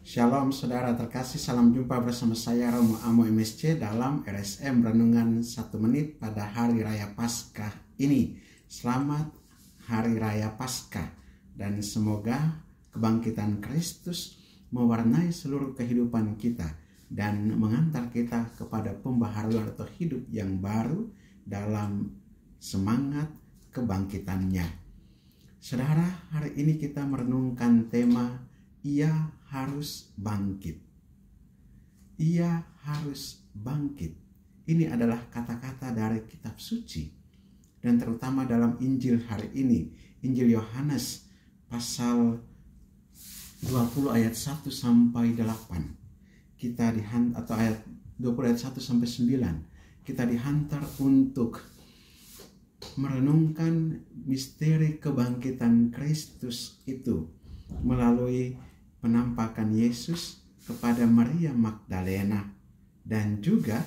Shalom saudara terkasih, salam jumpa bersama saya Romo Amo MSC dalam RSM Renungan 1 Menit pada Hari Raya Paskah ini. Selamat Hari Raya Paskah dan semoga kebangkitan Kristus mewarnai seluruh kehidupan kita dan mengantar kita kepada pembaharuan atau hidup yang baru dalam semangat kebangkitannya. Saudara, hari ini kita merenungkan tema Ia harus bangkit. Ia harus bangkit. Ini adalah kata-kata dari kitab suci. Dan terutama dalam Injil hari ini, Injil Yohanes pasal 20 ayat 1 sampai 8. Kita dihantar, atau ayat 20 ayat 1 sampai 9. Kita dihantar untuk merenungkan misteri kebangkitan Kristus itu melalui penampakan Yesus kepada Maria Magdalena, dan juga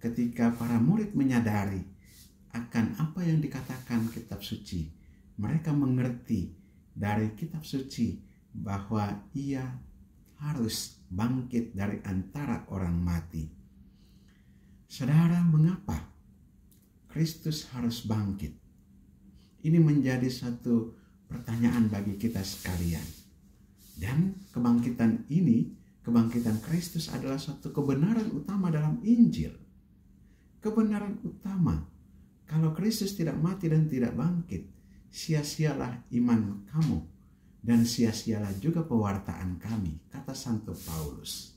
ketika para murid menyadari akan apa yang dikatakan kitab suci, mereka mengerti dari kitab suci bahwa ia harus bangkit dari antara orang mati. Saudara, mengapa Kristus harus bangkit? Ini menjadi satu pertanyaan bagi kita sekalian. Dan kebangkitan ini, kebangkitan Kristus adalah suatu kebenaran utama dalam Injil. Kebenaran utama. Kalau Kristus tidak mati dan tidak bangkit, sia-sialah iman kamu dan sia-sialah juga pewartaan kami, kata Santo Paulus.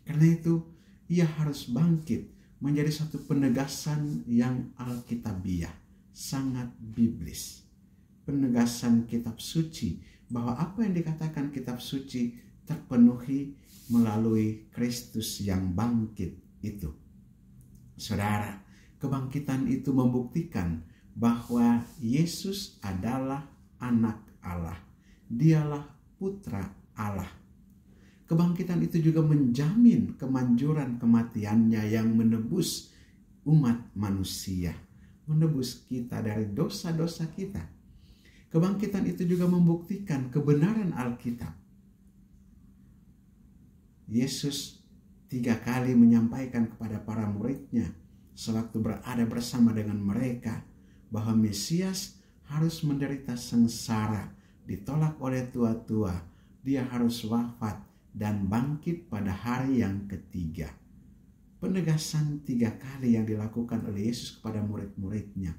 Karena itu, ia harus bangkit menjadi satu penegasan yang alkitabiah, sangat biblis. Penegasan kitab suci bahwa apa yang dikatakan kitab suci terpenuhi melalui Kristus yang bangkit itu. Saudara, kebangkitan itu membuktikan bahwa Yesus adalah anak Allah. Dialah putra Allah. Kebangkitan itu juga menjamin kemanjuran kematiannya yang menebus umat manusia, menebus kita dari dosa-dosa kita. Kebangkitan itu juga membuktikan kebenaran Alkitab. Yesus 3 kali menyampaikan kepada para muridnya sewaktu berada bersama dengan mereka bahwa Mesias harus menderita sengsara, ditolak oleh tua-tua, dia harus wafat dan bangkit pada hari yang ketiga. Penegasan 3 kali yang dilakukan oleh Yesus kepada murid-muridnya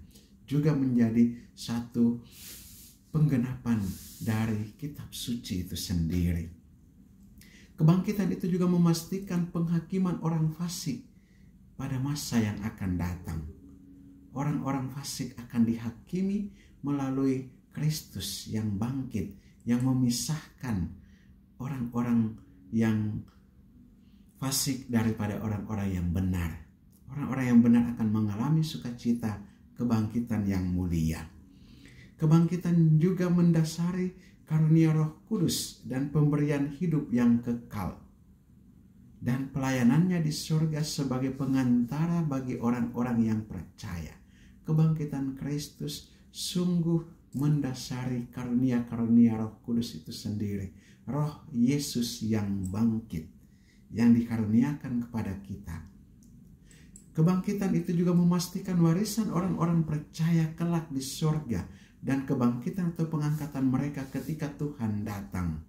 juga menjadi satu penggenapan dari kitab suci itu sendiri. Kebangkitan itu juga memastikan penghakiman orang fasik pada masa yang akan datang. Orang-orang fasik akan dihakimi melalui Kristus yang bangkit, yang memisahkan orang-orang yang fasik daripada orang-orang yang benar. Orang-orang yang benar akan mengalami sukacita kebangkitan yang mulia. Kebangkitan juga mendasari karunia Roh Kudus dan pemberian hidup yang kekal. Dan pelayanannya di surga sebagai pengantara bagi orang-orang yang percaya. Kebangkitan Kristus sungguh mendasari karunia-karunia Roh Kudus itu sendiri. Roh Yesus yang bangkit, yang dikaruniakan kepada kita. Kebangkitan itu juga memastikan warisan orang-orang percaya kelak di surga dan kebangkitan atau pengangkatan mereka ketika Tuhan datang.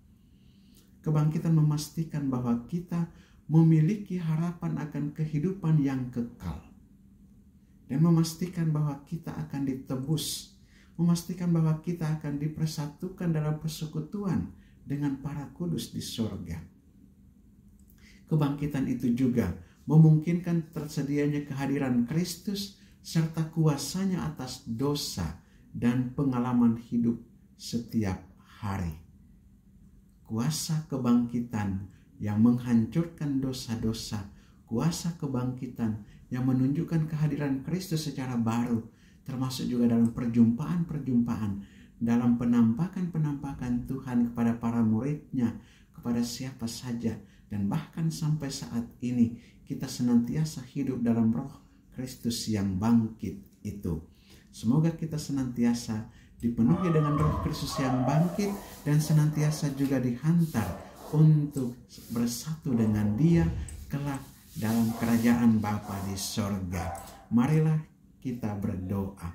Kebangkitan memastikan bahwa kita memiliki harapan akan kehidupan yang kekal. Dan memastikan bahwa kita akan ditebus. Memastikan bahwa kita akan dipersatukan dalam persekutuan dengan para kudus di surga. Kebangkitan itu juga memungkinkan tersedianya kehadiran Kristus serta kuasanya atas dosa dan pengalaman hidup setiap hari. Kuasa kebangkitan yang menghancurkan dosa-dosa, kuasa kebangkitan yang menunjukkan kehadiran Kristus secara baru, termasuk juga dalam perjumpaan-perjumpaan, dalam penampakan-penampakan Tuhan kepada para muridnya, kepada siapa saja, dan bahkan sampai saat ini kita senantiasa hidup dalam Roh Kristus yang bangkit itu. Semoga kita senantiasa dipenuhi dengan Roh Kristus yang bangkit dan senantiasa juga dihantar untuk bersatu dengan Dia kelak dalam kerajaan Bapa di sorga. Marilah kita berdoa.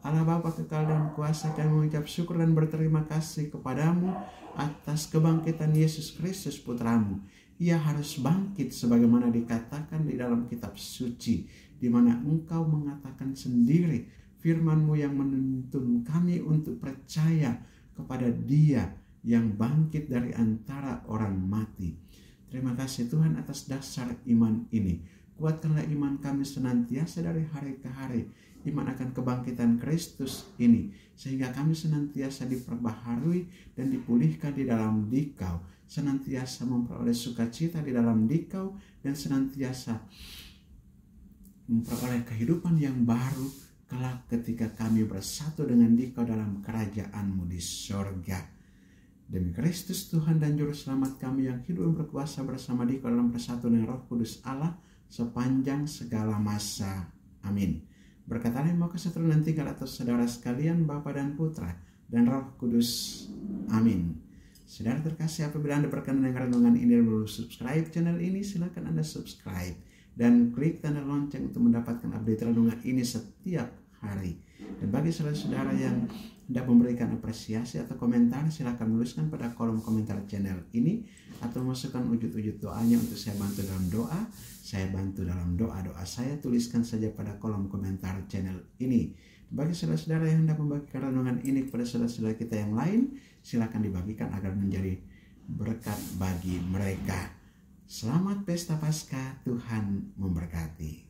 Allah Bapa kekal dan kuasa, kami mengucap syukur dan berterima kasih kepadamu atas kebangkitan Yesus Kristus Putramu. Ia harus bangkit sebagaimana dikatakan di dalam kitab suci, di mana Engkau mengatakan sendiri firman-Mu yang menuntun kami untuk percaya kepada Dia yang bangkit dari antara orang mati. Terima kasih Tuhan atas dasar iman ini. Kuatkanlah iman kami senantiasa dari hari ke hari, iman akan kebangkitan Kristus ini, sehingga kami senantiasa diperbaharui dan dipulihkan di dalam Dikau, senantiasa memperoleh sukacita di dalam Dikau, dan senantiasa memperoleh kehidupan yang baru kelak ketika kami bersatu dengan Dikau dalam kerajaan-Mu di sorga. Demi Kristus Tuhan dan Juru Selamat kami yang hidup dan berkuasa bersama Dikau dalam persatuan dengan Roh Kudus Allah sepanjang segala masa. Amin. Berkat Allah yang Maha Kuasa dan tinggal atas saudara sekalian, Bapa dan Putra dan Roh Kudus. Amin. Saudara terkasih, apabila Anda berkenan dengan renungan ini dan belum subscribe channel ini, silakan Anda subscribe dan klik tanda lonceng untuk mendapatkan update renungan ini setiap hari. Dan bagi saudara-saudara yang hendak memberikan apresiasi atau komentar, silakan menuliskan pada kolom komentar channel ini atau masukkan wujud-wujud doanya untuk saya bantu dalam doa. Saya bantu dalam doa-doa saya, tuliskan saja pada kolom komentar channel ini. Bagi saudara-saudara yang hendak membagikan renungan ini kepada saudara-saudara kita yang lain, silakan dibagikan agar menjadi berkat bagi mereka. Selamat Pesta Paskah, Tuhan memberkati.